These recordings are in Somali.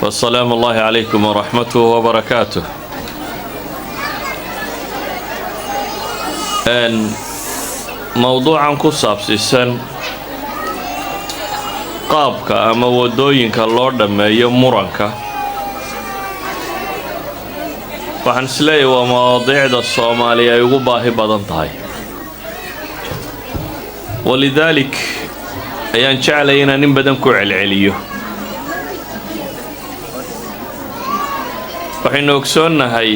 والسلام الله عليكم ورحمته وبركاته. موضوعا كصابسيسن qaabka ama wadooyinka loo dhameeyo muranka waxaan isleeyahay waa mawduucda Soomaaliya ay ugu baahi badan tahay walidalik ayaan jeclay inaan in badan ku celceliyo waxaynu ogsoonnahay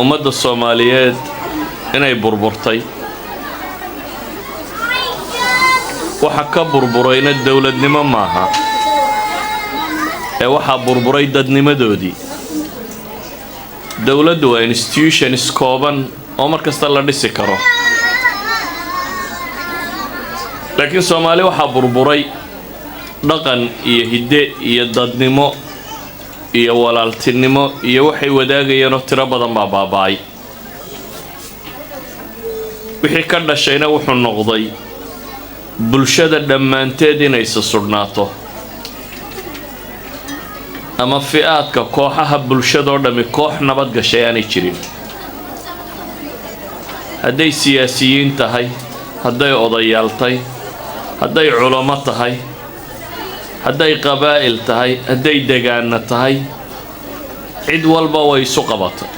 ummadda Soomaaliyeed inay burburtay waxa ka burburayna dawladnimo maaha ee waxa burburay dadnimadoodii dawladdu waa institutions kooban oo markasta la dhisi karo laakiin Soomaali waxa burburay dhaqan iyo hidde iyo dadnimo iyo walaaltinimo iyo waxay wadaagayeen oo tiro badan baa baaba'ay wixii ka dhashayna wuxuu noqday bulshada dhammaanteed inay sugnaato ama fi'aadka kooxaha bulshada oo dhami koox nabad gashay aanay jirin hadday siyaasiyiin tahay hadday odayaal tahay hadday culamo tahay hadday qabaa'il tahay hadday deegaano tahay cid walba way isu qabatay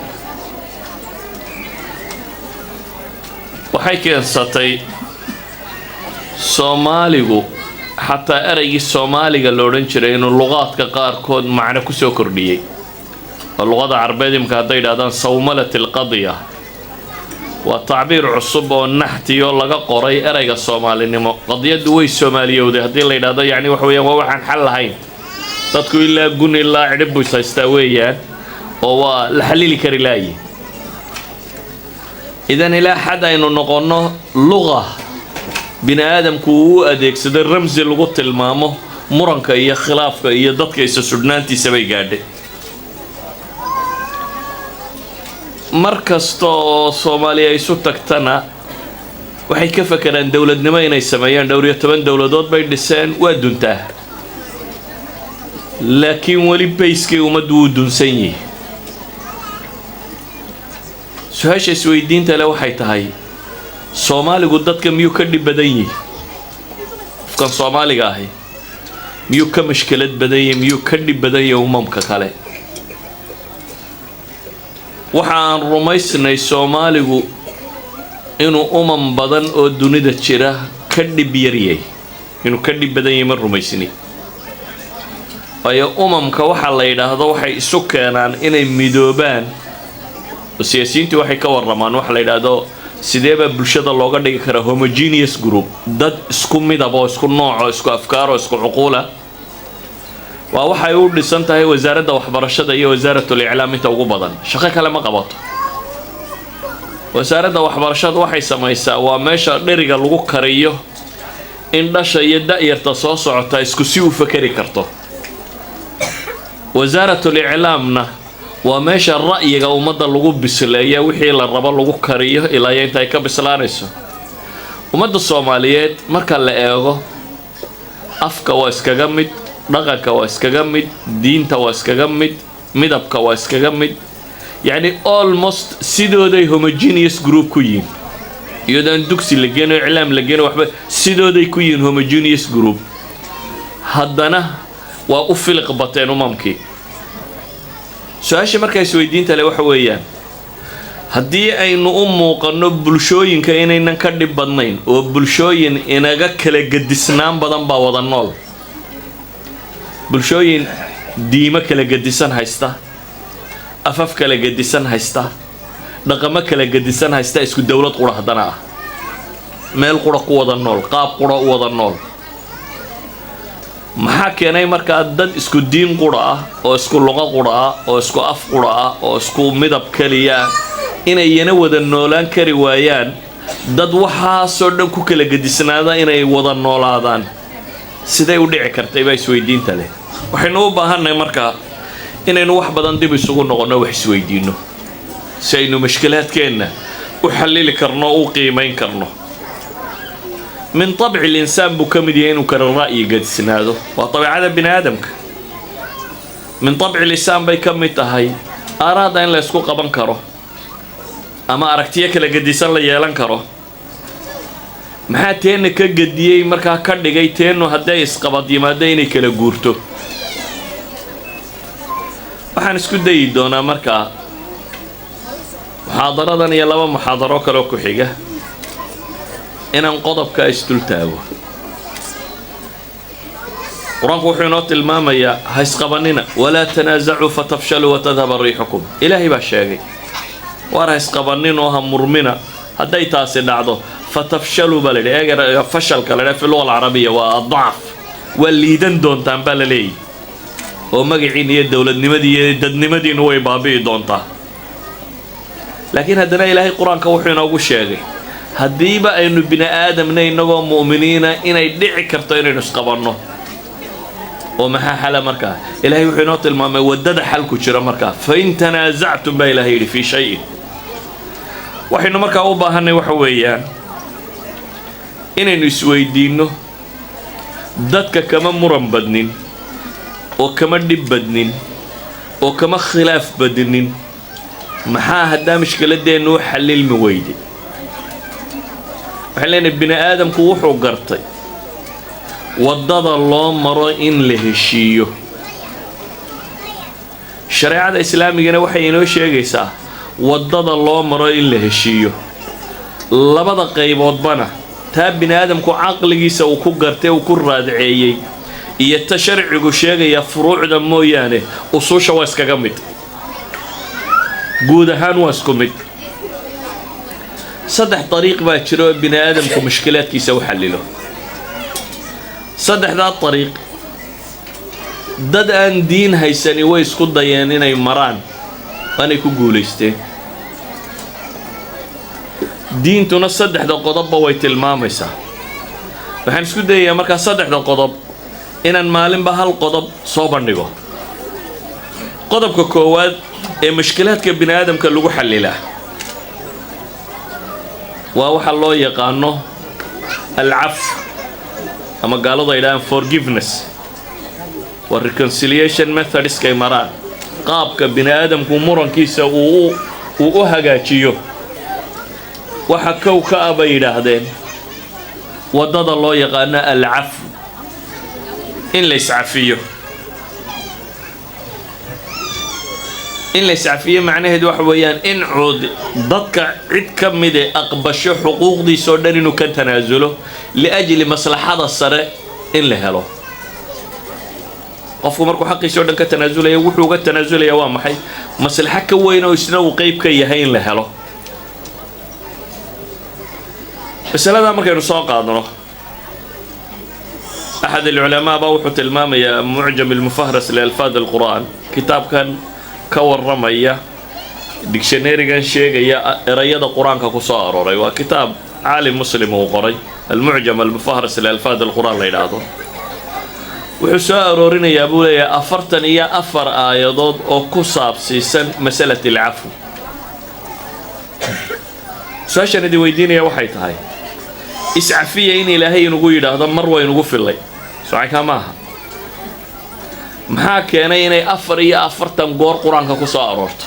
waxay keensatay Soomaaligu xataa eraygii Soomaaliga la odhan jiray inuu luqadka qaarkood macna ku soo kordhiyay luqada Carabeed imka hadday yiraahdaan sawmalatil qadiya waa tacbiir cusub oo naxtiyo laga qoray erayga Soomaalinimo qadiyadu way Soomaaliyowday hadii la yiraahdo yaani wax weeyaan waa waxaan xal lahayn dadku ilaa gun ilaa cidib u saystaa weeyaan oo waa la xalili kari laayay idan ilaa xad aynu noqono luqa bini aadamku uu adeegsaday ramsi lagu tilmaamo muranka iyo khilaafka iyo dadka isa sudnaantiisa bay gaadhay markasta oo Soomaaliya isu tagtana waxay ka fakaraan dawladnimo inay sameeyaan dhowr iyo 10 dawladood bay dhiseen waa duntaa laakiin wali bayskii umadu uu dunsan yahay su'aasha isweydiinta leh waxay tahay Soomaaligu dadka miyuu ka dhib badan yahay qofkan Soomaaliga ah miyuu ka mushkilad badan yahay miyuu ka dhib badan yahay umamka kale waxaan rumaysnay Soomaaligu inuu umam badan oo dunida jira ka dhib yar yahay inuu ka dhib badan yahay ma rumaysni ayo umamka waxa la yiraahdo waxay isu keenaan inay midoobaan siyaasiyiintu waxay ka waramaan waxa la yiraahdo sideeba bulshada looga dhigi kara homogeneous group dad isku midab oo isku nooc oo isku afkaar oo isku uquula waa waxay u dhisan tahay wasaaradda waxbarashada iyo wasaaratul i'laam inta ugu badan shaqo kale ma qabato wasaaradda waxbarashada waxay samaysaa waa meesha dheriga lagu kariyo in dhasha iyo da'yarta soo socota isku si u fakari karto wasaaratul i'laamna waa meesha ra'yiga ummadda lagu bisleeyo wixii la rabo lagu kariyo ilaa inta ay ka bislaanayso ummadda Soomaaliyeed marka la eego afka waa iskaga mid dhaqanka waa iskaga mid diinta waa iskaga mid midabka waa iskaga mid yani almost sidooday homogeneous group ku yihiin iyadoo dugsi la geeno i'laam la geeno waxba sidooday ku yihiin homogeneous group haddana waa u filiq bateen umamkii su'aasha markay isweydiinta leh waxa weeyaan haddii aynu u muuqano bulshooyinka inaynan ka dhib badnayn oo bulshooyin inaga kala gadisnaan badan baa wada nool bulshooyin diimo kala gadisan haysta afaf kala gadisan haysta dhaqamo kala gadisan haysta isku dawlad qura hadana ah meel qura ku wada nool qaab qura u wada nool maxaa keenay markaa dad isku diin qura ah oo isku luqad qura ah oo isku af qura ah oo isku midab kaliya inay yana wada noolaan kari waayaan dad waxa soo dhan ku kala gadisnaada inay wada noolaadaan siday u dhici kartay baa isweydiinta leh waxaynu u baahannahay markaa inaynu wax badan dib isugu noqono wax isweydiino si aynu mushkilaadkeena u xalili karno u qiimeyn karno من طبع الإنسان بكمل ينو كر الرأي قد سناده وطبيعة بني آدمك من طبع اللسان بي كمتهاي أراد أن لا يسكو قبن كرو أما أركتيك لقديسان لا يلان كرو maxaa teen ka gadiyay markaa ka dhigay teenu haday isqabad yimaadeen kala guurto waxaan isku dayi doonaa markaa muxaadaradan iyo laba muxaadaro kale ku xiga inaan qodobka istul taago quraanku wuxuu inoo tilmaamayaa ha isqabanina wala tanaazacu fatafshalu wa tadhhab riihukum ilaahi baa sheegay wara isqabanin oo ha murmina haday taasi dhacdo فتفشلوا بلد اجر فشل كلا في اللغه العربيه والضعف والليدن دونتان باللي او مغعين يد دولدنمدي ددنمدي way baabii doonta laakiin hadana ilaahay quraanka wuxuu inoogu sheegay hadiiba aynu bini aadamna inagoo muuminiina inay dhici karto inaynu isqabanno oo maxaa xala markaa ilaahay wuxuu inoo tilmaamay wadada xal ku jira markaa fa in tanaazactum ba ilaahay fi shay waxaynu markaa u baahanay waxa weeyaan inaynu isweydiino dadka kama muran badnin oo kama dhib badnin oo kama khilaaf badnin maxaa hadaa mushkiladeenu xalilmi weydi waxaan leenahay bini aadamku wuxuu gartay wadada loo maro in la heshiiyo shariicada islaamigana waxay inoo sheegaysaa wadada loo maro in la heshiiyo labada qayboodbana taa bini aadamku aqligiisa uu ku gartay uu ku raadceeyay iyo tasharcigu sheegaya furuucda mooyaane usuusha waa iskaga mid guud ahaan waa isku mid saddex dariiq baa jiro bini aadamku mushkilaadkiisa u xalilo saddexdaa dariiq dad aan diin haysani way isku dayeen inay maraan anay ku guuleysteen diintuna saddexda qodobba way tilmaamaysaa waxaan isku dayayaa markaa saddexda qodob inaan maalinba hal qodob soo bandhigo qodobka koowaad ee mushkilaadka bini aadamka lagu xalilaa waa waxa loo yaqaano alcaf ama gaalada yidhahaan forgiveness waa reconciliation methods kay maraan qaabka bini aadamku murankiisa uu u hagaajiyo waxa kow ka aba yidhaahdeen wadada loo yaqaano alcaf in la iscafiyo macnaheedu waxa weeyaan in cuud dadka cid ka mid ah aqbasho xuquuqdiisa oo dhan inuu ka tanaasulo liajli maslaxada sare in la helo qofku markuu xaqiisa oo dhan ka tanaasulayo wuxuu uga tanaasulayaa waa maxay maslaxa ka weyn oo isna uu qayb ka yahay in la helo مسألة مركز ساقادنا أحد العلماء بوحة المامية معجم المفهرس لألفاظ القرآن كتاب كان كور رمية ديكشنيري كان شيء رياض القرآن كقصار وكتاب عالم مسلم وقري المعجم المفهرس لألفاظ القرآن ليلاده وحساء رورين يا أبوي أفرتني يا أفر آيضاد أو كصاب سيسن مسألة العفو ساشا ندي ويديني يا وحيت هاي iscafiya in ilaahay inagu yidhaahdo mar way inagu filay socayka maaha maxaa keenay inay 44 goor quraanka ku soo aroorto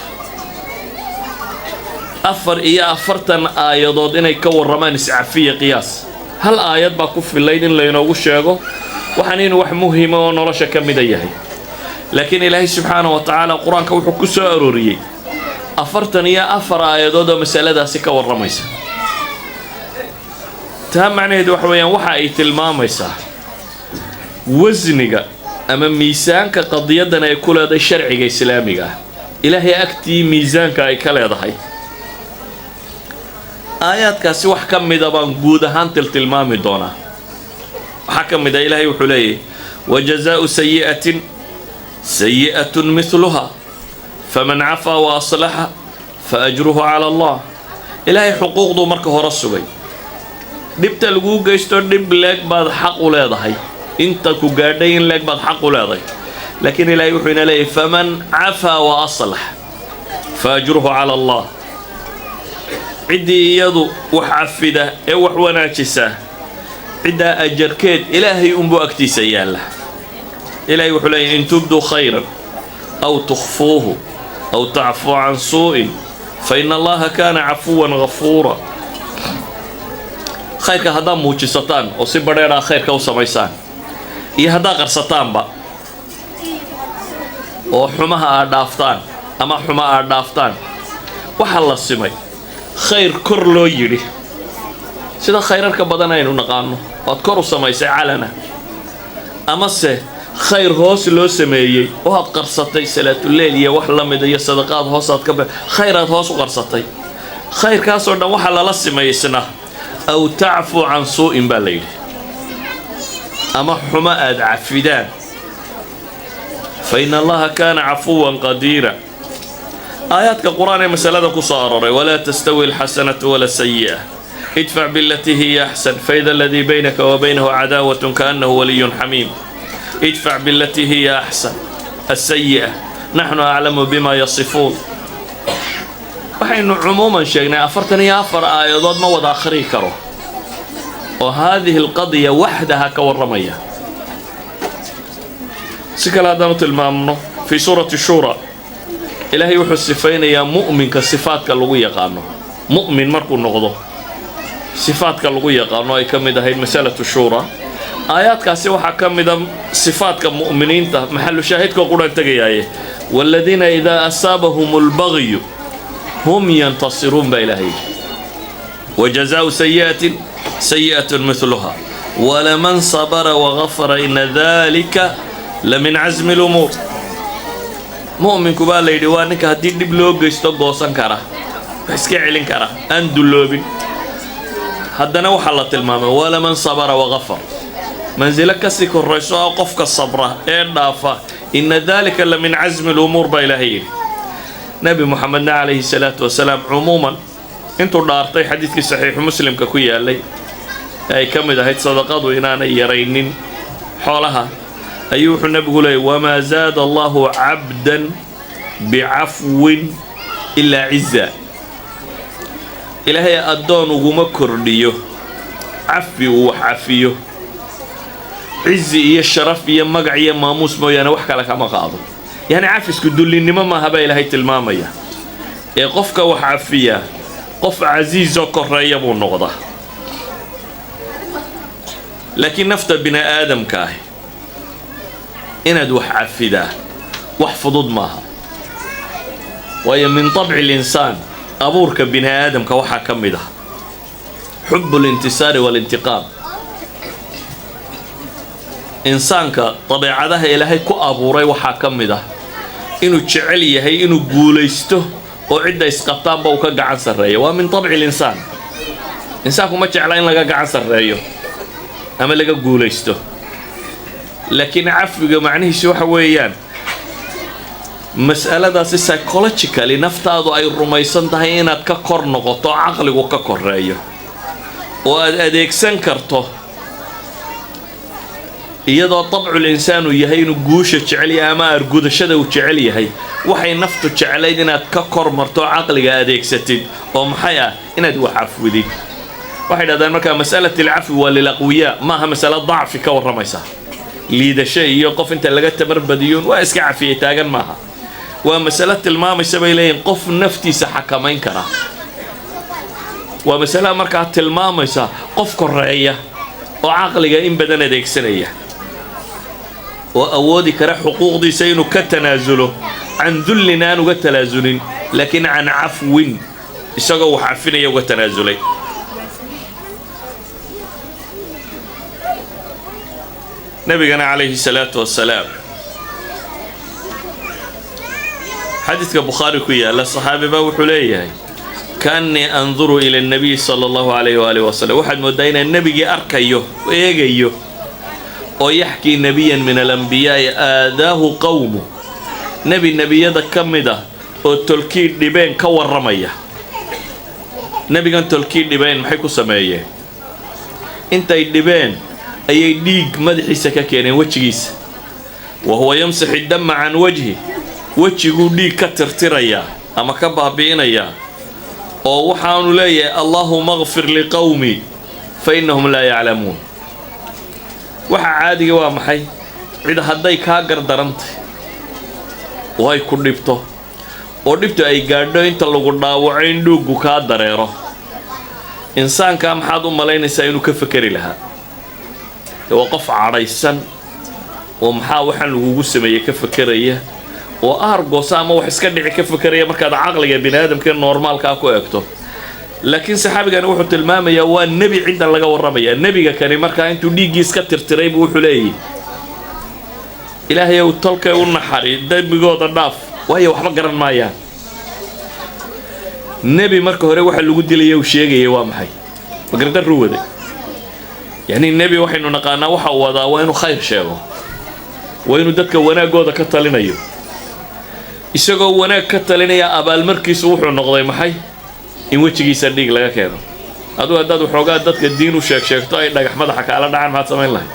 44 aayadood inay ka waramaan iscafiya qiyaas hal aayad baa ku filay in la inoogu sheego waxaan inuu wax muhiim ah oo nolosha ka mid yahay laakiin ilaahay subxaanahu wa ta'aala quraanka wuxuu ku soo arooriyay 44 aayadood oo mas'aladaasi ka waramaysa taa macnaheedu waxa weeyaan waxa ay tilmaamaysaa wasniga ama miisaanka qadiyadan ay ku leedahay sharciga islaamiga ilaahay agtii miisaanka ay ka leedahay aayaadkaasi wax ka mid ah baan guud ahaan tilmaami doonaa waxa ka mid ah ilaahay wuxuu leeyahay wajazaa'u sayyi'atun mithluha faman 'afa wa aslaha fa ajruhu 'ala Allah ilaahay xuquuqdu marka hore sugay dhibta lagu geysto dhib leeg baad xaq u leedahay inta ku gaadhay in leeg baad xaq u leedahay laakiin ilaahay wuxuu ina leeyahay faman afa wa aslah faajruhu ala Allah cidii iyadu wax afida ee wax wanaajisa cida ajarkeed ilaahay umbu agtiisa yaala ilaahay wuxuu leeyahay in tubdu khayran أو تخفوه أو تعفو عن سوء فإن الله كان عفوا غفورا. خيرك هذا موجستان وصبرنا خيرك وسميسان هذا قرصتان با وحمها أردافتان أما حما أردافتان وحل السمي خير كرلو يري سيدا خيرك بدنا إنه نقانو وأذكروا سميسي علنا أما سه خير هوس لو سميي وهاد قرصتي صلاة الليل يا وحلا مدى صدقات هوسات كبه خيرات هوس قرصتي خير كاسو دان وحلا لا سميسنا أو تعفو عن سوء بالليل أما حما أد عفدان فإن الله كان عفوا قديرا. آيات كقرآن مسألة كصارر ولا تستوي الحسنة ولا السيئة ادفع بالتي هي أحسن فإذا الذي بينك وبينه عداوة كأنه ولي حميم. ادفع بالتي هي أحسن السيئة نحن أعلم بما يصفون. وحين عموما شيئنا أفرتني أفر آيات ما وضع آخري كره وهذه القضية وحدها كورمية سكال هذا المامنو في سورة الشورى إلهي وحسفين يا مؤمن كصفات كاللغوية قانو مؤمن مركو نغضو صفات كاللغوية قانو أي كم هي مسألة الشورى آيات كاسي وحا كم صفات كمؤمنين محل شاهد كقرآن تجي والذين إذا أصابهم البغي هم ينتصرون بإلهي وجزاء سيئة سيئة مثلها ولمن صبر وغفر إن ذلك لمن عزم الأمور. مؤمن كبال ليدي وانك هديد بلوغ يستوى سنكرة بس كعلن كرة أندو اللوبين هدنا وحلة المامة ولمن صبر وغفر منزلك سيكون الرسول وقفك الصبرة إردافة إن ذلك لمن عزم الأمور بإلهي. نبي محمد عليه الصلاة والسلام عموما انتو دارتي حديثك صحيح مسلم ككوية لي أي كم إذا هيت صدقات وإنانا يرينين حولها أيوح النبي قولي وما زاد الله عبدا بعفو إلا عزة. إلهي أدون ومكر ليه عفي وحفيه عزي إيا الشرف إيا مقع إيا ماموس مويانا وحكا لك ما قاضو يعني عفس كدولي إنما ما هبا إلهي تلمامية إيا قفك وحفية قف عزيز وكرية والنغضة لكن نفت بنا آدم كاهي إند وحفده واحفظ ضمها وهي من طبع الإنسان أبورك بنا آدم كوحا كمده حب الانتصار والانتقام. إنسانك طبيعتها إلهي كو أبوري وحا كمده إنو تشعلي هي إنو قوليسته وعدة إسقطان بوكا قعان سرية ومن طبع الإنسان. إنسانكو ما تشعلين لغا قعان سرية أما لغا قوليسته لكن عفوك معنيه سوى حويان مسألة دا سيكولوجيكالي نفتادو أي رميسان تهي إناد ككور نغطو عقلك وككور رأيه وأديك سنكرتو iyadoo طبع الإنسان yahay inuu guusha jecel yahay ama argudashada uu jecel yahay waxay naftu jecelayd inaad ka kormarto aqliga adeegsatid oo maxay ah inaad wax afwidid waxay dhadaan marka mas'alatu al-afwi wal aqwiya ma aha mas'ala dhacf ka waramaysa liidashay iyo qof inta laga tabarbadiyoon waa iska cafiyay taagan maaha waa mas'ala tilmaamaysa bay leeyeen qof naftiisa xakamayn kara waa mas'ala marka tilmaamaysa qof koreeya oo aqliga in badan adeegsanaya وأودي كره حقوق دي سينو كتنازله عن ذلنا وكتنازل لكن عن عفو يسقوا حافين يوم كتنازلي. نبينا عليه الصلاة والسلام حديث البخاري كويا للصحابة بوحليه كأني أنظر إلى النبي صلى الله عليه وآله وسلم واحد مدين النبي أركيه ويجيه ويحكي نبيا من الأنبياء آذاه قومه نبي يدك كمده والتلكيد لبين كور رميه نبي كان تلكيد لبين محيكو سمايه انت يدبين اي ديق مدحي سكاكين وجهيس وهو يمسح الدم عن وجهه وجهه ديق كترتريا اما كبابينيا او وحانو ليه اللهم اغفر لقومي فإنهم لا يعلمون waxa caadiga waa maxay cid haday ka gardarantay oo ay ku dhibto oo dhibto ay gaadho inta lagu dhaawaco in dhuugu kaa dareero insaanka maxaad u malaynaysaa inuu ka fakari lahaa waa qof cadhaysan oo maxaa waxaan lagugu sameeyey ka fakaraya oo argoosa ama wax iska dhici ka fakaraya markaad caqliga bini aadamka normaalka ku eegto laakiin saxaabigani wuxuu tilmaamayaa waa nebi ciddan laga warramaya nebiga kani markaa intuu dhiiggiis ka tirtiray buu wuxuu leeyahay ilaahay uu tolkay u naxari dembigooda dhaaf waayo waxba garan maayaan nebi marka hore waxa lagu dilaya uu sheegaya waa maxay magardan ruu waday yani nebi waxaynu naqaanaa waxa uu wadaa waa inuu khayr sheego waa inuu dadka wanaagooda ka talinayo isagoo wanaag ka talinaya abaalmarkiisu wuxuu noqday maxay in wejigiisa dhiig laga keeno aduu haddaad waxoogaa dadka diin u sheegto ay dhagax madaxa kaala dhacaan maxaad samayn lahayd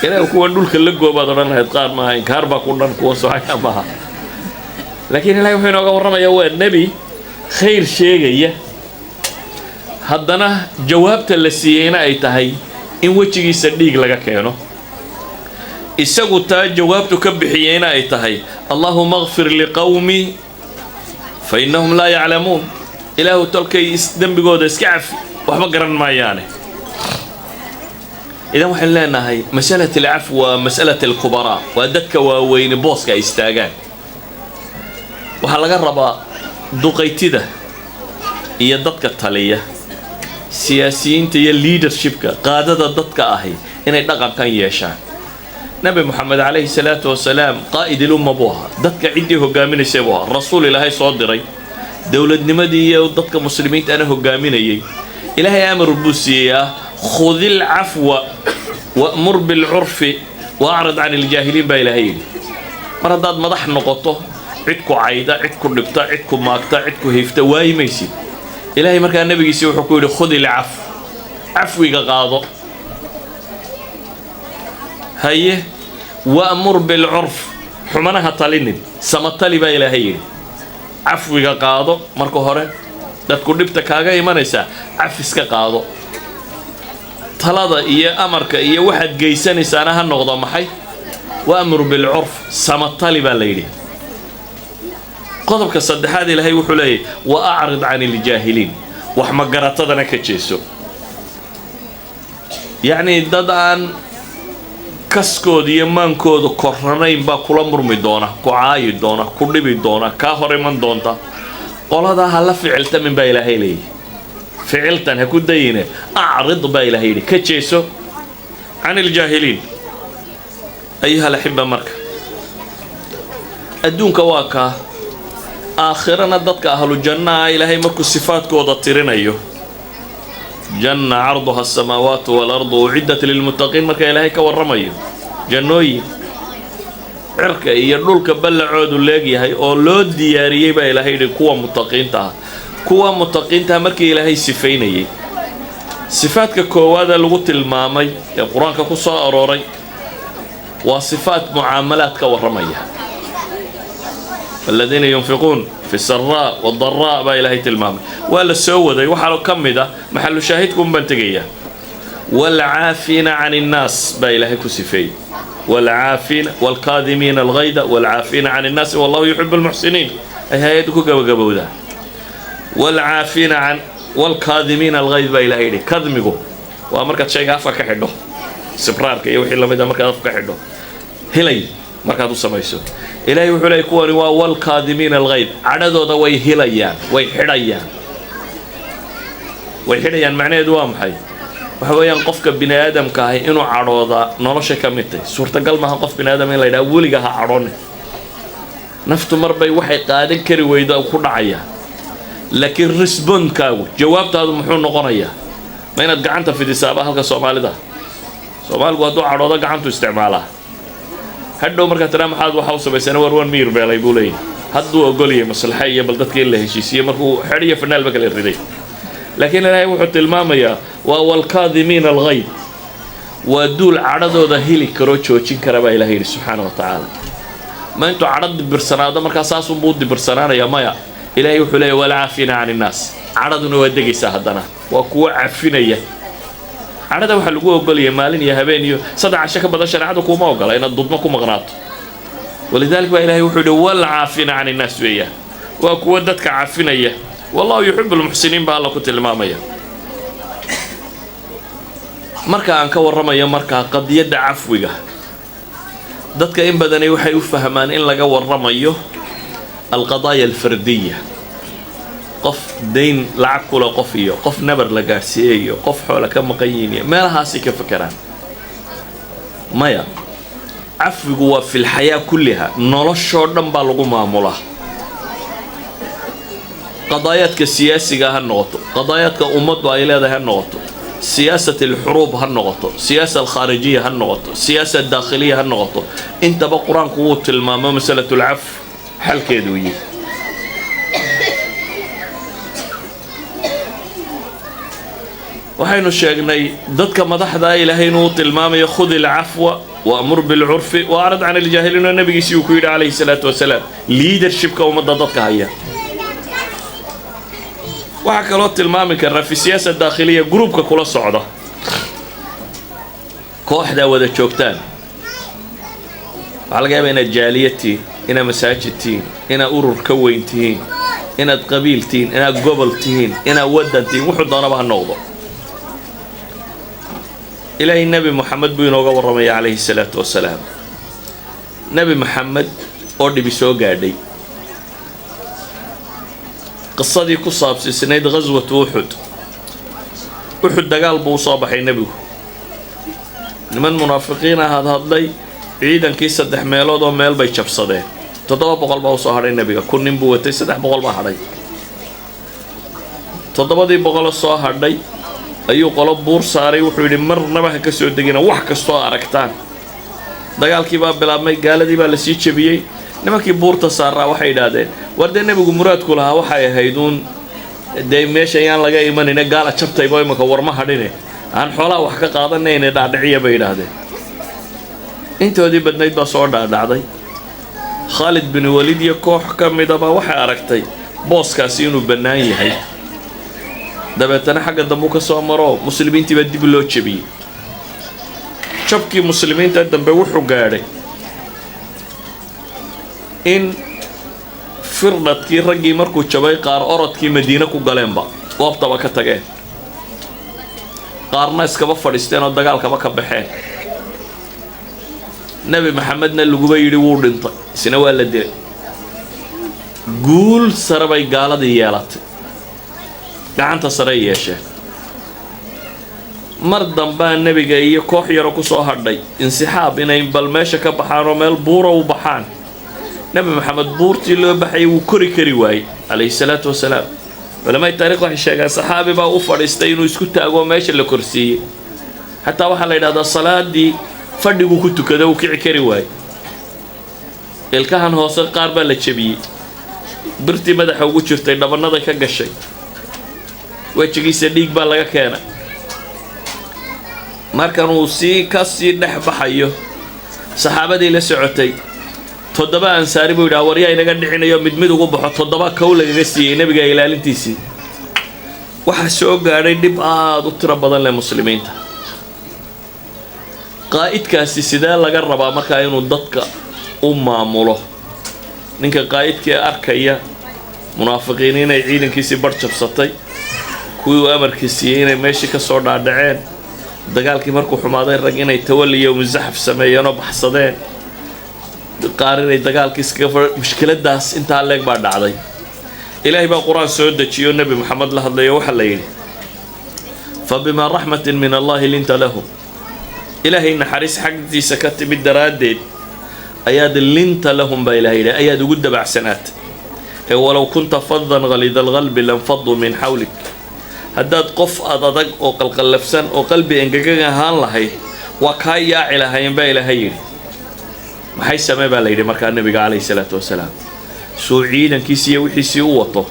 ilaahay kuwan dhulka la goobaad odhan lahayd qaar maaha inkaar baa ku dhan kuwa socaya maaha laakiin ilaahay wuxuu inooga warramayaa waa nebi khayr sheegaya haddana jawaabta la siiyeyna ay tahay in wejigiisa dhiig laga keeno isagu taa jawaabtu ka bixiyeyna ay tahay allaahuma اغfir liqawmi fa innahum laa yaclamuun ilaahu tolkay dembigooda iska cafi waxba garan maayaane idan waxaan leenahay masalat alcafw waa masalat alkubaraa waa dadka waaweyne booska ay istaagaan waxaa laga rabaa duqaytida iyo dadka taliya siyaasiyiinta iyo leadershipka qaadada dadka ahi inay dhaqankan yeeshaan nabi maxamed calayhi salaatu wasalaam qaa'id ilumma buu ahaa dadka ciddii hogaaminaysay buu ahaa rasuul ilaahay soo diray dowladnimadii iyo dadka muslimiinta ana hogaaminayay ilaahay amar buu siiyey khudi alcafwa wa'mur bilcurfi waacrid can iljaahiliin baa ilaahay yidhi mar haddaad madax noqoto cid ku cayda cid ku dhibta cid ku maagta cid ku hiifta waayi maysid ilaahay markaa nabigiisii wuxuu ku yidhi khudi alcafw cafwiga qaado haye wa'mur bilcurf xumanaha talinin samatali baa ilaahay yidhi cafwiga qaado marka hore dadku dhibta kaaga imanaysaa cafiska qaado talada iyo amarka iyo waxaad geysanaysaana ha noqdo maxay wa'mur bilcurf samatali baa la yidhi qodobka saddexaad ilaahay wuxuu leeyahy wa acrid can iljaahiliin wax magaratadana ka jeeso yacni dad aan kaskooda iyo maankooda korranayn baa kula murmi doona ku caayi doona ku dhibi doona kaa hor iman doonta qoladaa ha la ficiltamin baa ilaahay leeyahy ficiltan ha ku dayine acrid baa ilaahay yidhi ka jeeso can iljaahiliin ayuha alaxiba marka adduunka waa kaa aakhirana dadka ahlu jannaha ilaahay markuu sifaadkooda tirinayo janna carduha asamaawaatu waalardu uciddat lilmuttaqiin marka ilaahay ka warramayo jannooyin cirka iyo dhulka ballacoodu leegyahay oo loo diyaariyey baa ilaahay yidhi kuwa muttaqiinta ah kuwa muttaqiinta markii ilaahay sifaynayay sifaadka koowaada lagu tilmaamay ee qur-aanka ku soo arooray waa sifaat mucaamalaad ka warramaya aladiina yunfiquun fi saraa wadaraa baa ilaahay tilmaamay waa la soo waday waxaa ka mid ah maxalu shaahidkuun baan tegayaa waalcaafiina can innaas baa ilaahay ku sifeeyey waalcaafiina waalkaadimiina alghayda waalcaafiina can innaasi wallahu yuxibu almuxsiniin ay hay-addu ku gabagabowdaa waalcaafiina can waalkaadimiina alghayd baa ilaahay yidhi kadmigu waa markaad shayga afka ka xidho sibraarka iyo wixii lamid a markaad afka ka xidho hilay markaad u samayso ilaahay wuxuu leeyay kuwani waa waalkaadimiina alghayd cadhadooda way hilayaan way xidhayaan macnaheedu waa maxay waxa weeyaan qofka bini aadamka ahi inuu cadhoodaa nolosha ka mid tahay suurtagal maaha qof bini aadam in la yidhaha weliga ha cadhoone naftu marbay waxay qaadan kari weyda ku dhacaya laakiin resbondkaagu jawaabtaadu muxuu noqonayaa ma inaad gacanta fidisaaba halka soomaalida soomaaligu hadduu cadhoodo gacantu isticmaalaa hadhow markaa tiraa maxaad waxa u samaysana warwan miyir beelay buu leeyahy hadduu ogoliyay maslaxa iyo bal dadka in la heshiisiye markuu xedh iyo fanaalba kala riday laakiin ilaahay wuxuu tilmaamayaa waa waalkaadimiina alghayd waa duul cadhadooda heli karoo joojin kara baa ilahay yidhi subxaana wa tacaala ma intuu cadho dibirsanaado markaa saasunbuu u dibirsanaanaya maya ilaahay wuxuu leeyahy waalcaafiina can innaas cadhaduna waa degaysaa haddana waa kuwa cafinaya cadhada waxaa lagu ogolaya maalin iyo habeen iyo 3 casho ka badan shareecadu kuma ogola inaad dudmo ku maqnaato ولذلك بقى إلهي وحده والعافين عن الناس وياه وكودتك عافينية والله يحب المحسنين بقى الله كنت المامية مركا أنك ورمية مركا قد يد عفوك dadka in badani waxay u fahmaan in laga warramayo alqadaaya alfardiyya qof dayn lacag kula qof iyo qof nabar la gaarsiiyo qof xoolo ka maqan yihiin meelahaasi ka fakaraan maya afwigu waa fil xayaa kullaha noloshoo dhan baa lagu maamulaa qadaayaadka siyaasiga ha noqoto qadaayaadka ummaddu ay leedahay ha noqoto سياسة الحروب هالنقطة سياسة الخارجية هالنقطة سياسة الداخلية هالنقطة انت بقران قوة الماما مسألة العفو حل كيدوية وحين الشيخني ضدك مدح ذا إلهي نوط الماما يخذ العفو وأمر بالعرف وأعرض عن الجاهلين النبي سيوكويد عليه الصلاة والسلام ليدرشيب كومد ضدك هيا waxaa kaloo tilmaami karaa fi siyaasa daakhiliya gruubka kula socda kooxda wada joogtaan waxaa laga yaabaa inaad jaaliyad tihiin inaad masaajid tihiin inaad urur ka weyn tihiin inaad qabiil tihiin inaad gobol tihiin inaad waddan tihiin wuxuu doonaba ha noqdo ilaahay nebi moxamed buu inooga warramaya calayhi salaatu wasalaam nebi moxamed oo dhibi soo gaadhay قصدي كصاب سنيد غزوة أحد دقال بوصاب حي نبيه لمن منافقين هذا هذلي عيدا كيسة دحميلو دو ميل بي شبصده تضوى بقل بوصا هري نبيه كن نبوة تيسة دح بقل بحري تضوى دي بقل الصا هري أيو قلب بور ساري وحولي مر نبه كسو دقينا وحك الصا أركتان دقال كيباب بلا مي قال دي بالسيد شبيي nimankii buurta saaraa waxay yidhaahdeen warde nebigu muraadku lahaa waxay ahayduun dee meesha ayaan laga imanayna gaala jabtayba imaka warma hadhine aan xoolaha wax ka qaadanayna dhaadhiciya bay yidhaahdeen intoodii badnayd baa soo dhaadhacday khaalid bin waliid iyo koox ka midaba waxay aragtay booskaasi inuu bannaan yahay dabeetana xagga dambu ka soo maro muslimiintii baa dib loo jebiyey jabkii muslimiinta dambe wuxuu gaadhay in firdadkii raggii markuu jabay qaar orodkii madiina ku galeenba goobtaba ka tageen qaarna iskaba fadhiisteen oo dagaalkaba ka baxeen nebi maxamedna laguba yidhi wuu dhintay isna waa la dilay guul sare bay gaaladii yeelatay gacanta sare yeesheen mar dambaa nebiga iyo koox yaro ku soo hadhay insixaab inay bal meesha ka baxaan oo meel buura u baxaan نبي محمد بورتي لو بحي وكري كري واي عليه الصلاة والسلام ولما التاريخ واحد شاقا صحابي بقى وفرستين ويسكت أقوى ماشي لكرسي حتى واحد لينا هذا الصلاة دي فردقوا كنتو كذا وكعي كري واي الكهن هو سقار بلا تشبي برتي مدح وجرتين لما نضي كاقا الشيء ويتشكي سديق بلا كان ما كانوا سي كاسي نحب حيو صحابة دي لسعوتي تضبا أنصاري بيدا وريا إنك نحن يوم مدمد وقبح تضبا كولا جنسي نبي جاي لالنتيسي وحسوا قارين نبقى دكتور بدل للمسلمين قائد كاسي سيدا لقربا مركا ينو ضدك معموله نينك قائد كي أركيا منافقين يعيدن كيسي برشب سطي كوي أمر كيسيين ماشي كسور دعين دقال كي مركو حمادين رجينا يتولي يوم الزحف سميانو بحصدين قارن دقال كيسكفر مشكلة داس انت عليك بعد عضي إلهي بالقرآن سعود تشيو النبي محمد الله الله يوحى ليلي فبما رحمة من الله لنت له إلهي إن حريص حقتي سكت بالدرادد أياد لنت لهم بإلهي أياد قد بعسنات ولو كنت فظا غليظ القلب لانفضوا من حولك هداد قف أضدق أو قلقلفسن أو قلبي إنجاجا هان لهي وكاي يا إلهي بإلهي maxay samee baa la yidhi markaa nabiga calayhi salaatu wasalaam soo ciidankiisiiyo wixiisii u wato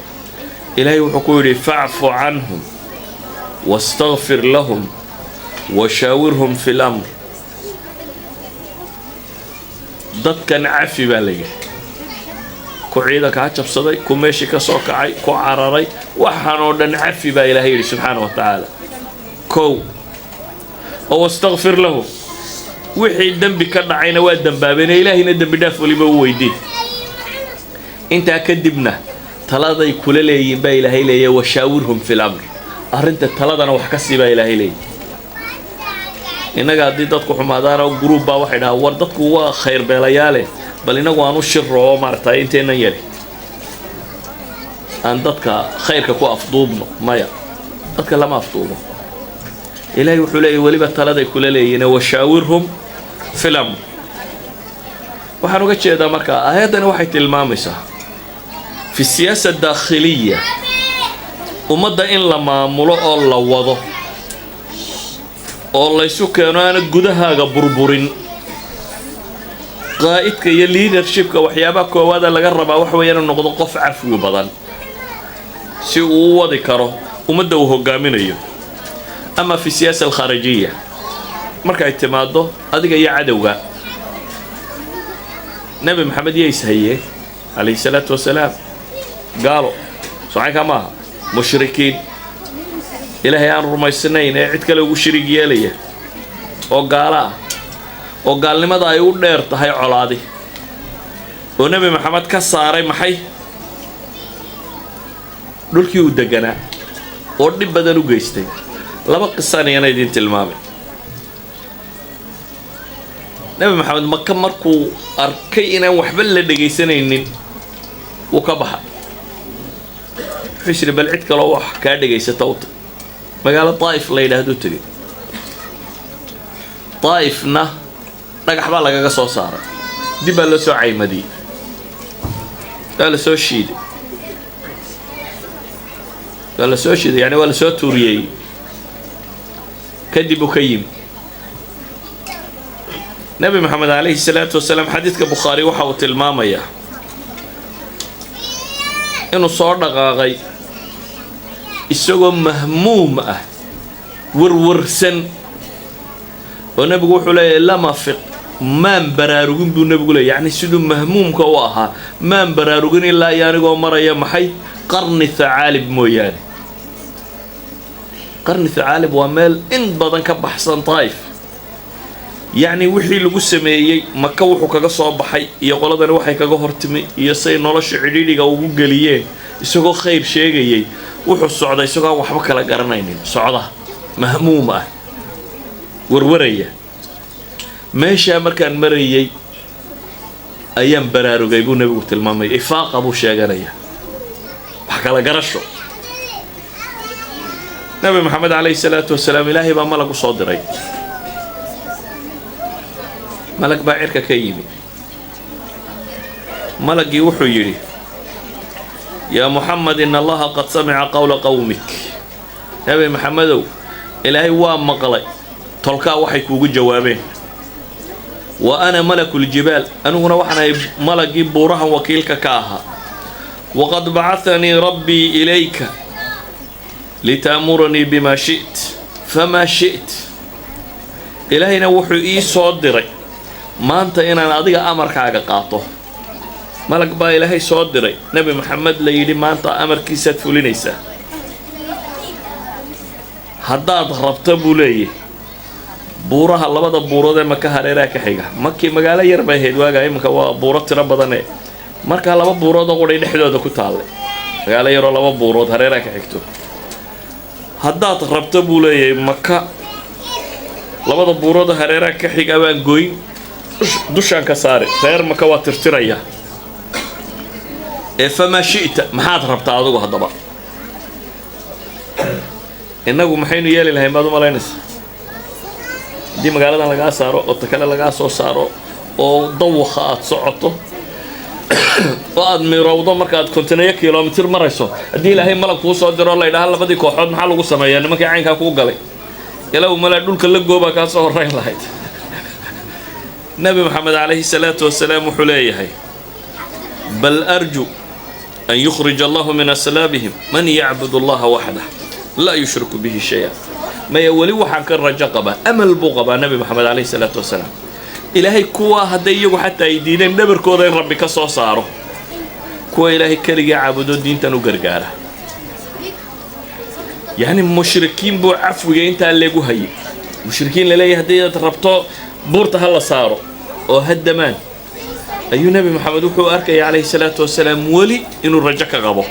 ilaahay wuxuu ku yidhi facfu canhum wastakfir lahum washaawirhum fi lamr dadkan cafi baa la yidhi ku ciidanka ha jabsaday ku meeshii ka soo kacay ku cararay waxaan oo dhan cafi baa ilaahay yidhi subxaana wa tacaala kow oo wastakfir lahum wixii dambi ka dhacayna waa dambaabeen ilaahina dambi dhaaf waliba u weydiin inta kadibna taladay kula leeyihiin baa ilaahay leeyahay washaawirhum fil amr arrinta taladana wax ka siiba ilaahay leeyahay inaga haddii dadku xumaadaana group baa waxay dhahaa war dadku waa khayr beelayaale bal inagu aan u shiro oo maartay inteenan yari aan dadka khayrka ku afduubno maya dadka lama afduubo ilaahay wuxuu leeyahay waliba taladay kula leeyihiin washaawirhum fil amr waxaan uga jeedaa marka aayadani waxay tilmaamaysaa في السياسة الداخلية ومدى إن لما ملؤ الله وضو والله يسوك أنا قدها بربورين قائدك يليدر شبك وحيابك وهذا لقربا وحوينا نقض قف عفو بدن سيء وذكره ومدى وهو قامين أيه أما في السياسة الخارجية مركا اعتماده هذا يا عدوة نبي محمد يسهيه عليه الصلاة والسلام قالوا صحيح ما مشركين إلهي أن رمي السنين عد كله مشرك يليه وقال لماذا يقول نيرت هاي علادي ونبي محمد كساري محي دول كيو دقنا ودي بدلو جيستي لما قصاني أنا يدين تلمامي نبي محمد مكة مركو أركينا وحبل لدقي سنين وكبها فيشري بالعد كلوح كادقي ستوت مقالة طائف ليلة هدو تري طائفنا نقح بالك قصو صار دي بلسو عيمدي بلسو شيد بلسو شيد يعني بلسو توريي كدي بكيم نبي محمد عليه الصلاة والسلام حديث كبخاري وحاوة المامية إنه صار دقاقي isagoo mahmuum ah warwarsan oo nabigu wuxuu leeyahay lama fiq maan baraarugin buu nabigu leeyahay yani sidoo mahmuumka u ahaa maan baraarugin ilaa yaanigoo maraya maxay qarni thaalib mooyaan qarni thaalib waa meel in badan ka baxsan Taif yani wixii lagu sameeyay Makka wuxuu kaga soo baxay iyo qoladana waxay kaga hortimi iyo say nolosha cidhiidhiga ugu galiyeen isagoo khayr sheegayay wuxuu socday isagoo waxba kala garanaynin socda mahmuum ah warwaraya meesha markaan marayay ayaan baraarugay buu nabigu tilmaamay ifaaqa buu sheeganaya wax kala garasho nabi maxamed alayhi salaatu wasalaam ilaahay baa malag u soo diray malag baa cirka ka yimi malagii wuxuu yiri يا محمد إن الله قد سمع قول قومك نبي محمد إلهي وام مقلي تلقى وحيك وجود جوابين وأنا ملك الجبال أنا هنا وحنا ملك بورها وكيلك كاها وقد بعثني ربي إليك لتأمرني بما شئت فما شئت إلهي نوحي إي صدري ما أنت إن أنا أضيع أمرك على قاطه ملك با إلهي صدري نبي محمد ليلي ما أنت أمر كيسات فولينيسا هداد ربط بولي بورها الله بدا بورو ده مكة هريرا كحيقة مكة مقالة يربا هيدواغا مكة بورو تربا داني مركا الله بورو ده قولي نحدو ده كتالي مقالة يرو الله بورو هريرا كحيقتو هداد ربط بولي مكة الله بدا بورو ده هريرا كحيقة بان قوي دوشان كساري غير مكة واترتريا فما شئت ما حد ربط عضو هالضبط إنه محين يالي لهي ما دوما لينس دي مقالة لقاها سارو وتكلا لقاها سو سارو ودوخات صعطو وقد من روضو مركاد كنتنا كيلومتر مريسو دي لهي ملك وصو ديرو الله يدهال لبدي كوحود محال وقو سمايا نمكي عينكا كو قلي يلاو ملا دول كاللقو باكا سو الرين لهيد نبي محمد عليه الصلاة والسلام حليه بل أرجو أن يخرج الله من أسلابهم من يعبد الله وحده لا يشرك به شيئا ما يولي وحن الرجقبة أمل بغبة نبي محمد عليه الصلاة والسلام إلهي كوا هديه حتى يدينين نبر كودين ربك صاره كوا إلهي كري عبدو الدين تنو قرقارة يعني مشركين بو عفو انت اللي هي مشركين للي هديه ربطو buurta ha la saaro oo haddamaan ayuu nebi maxamed wuxuu arkaya calayhi salaatu wasalaam weli inuu rajo ka qabo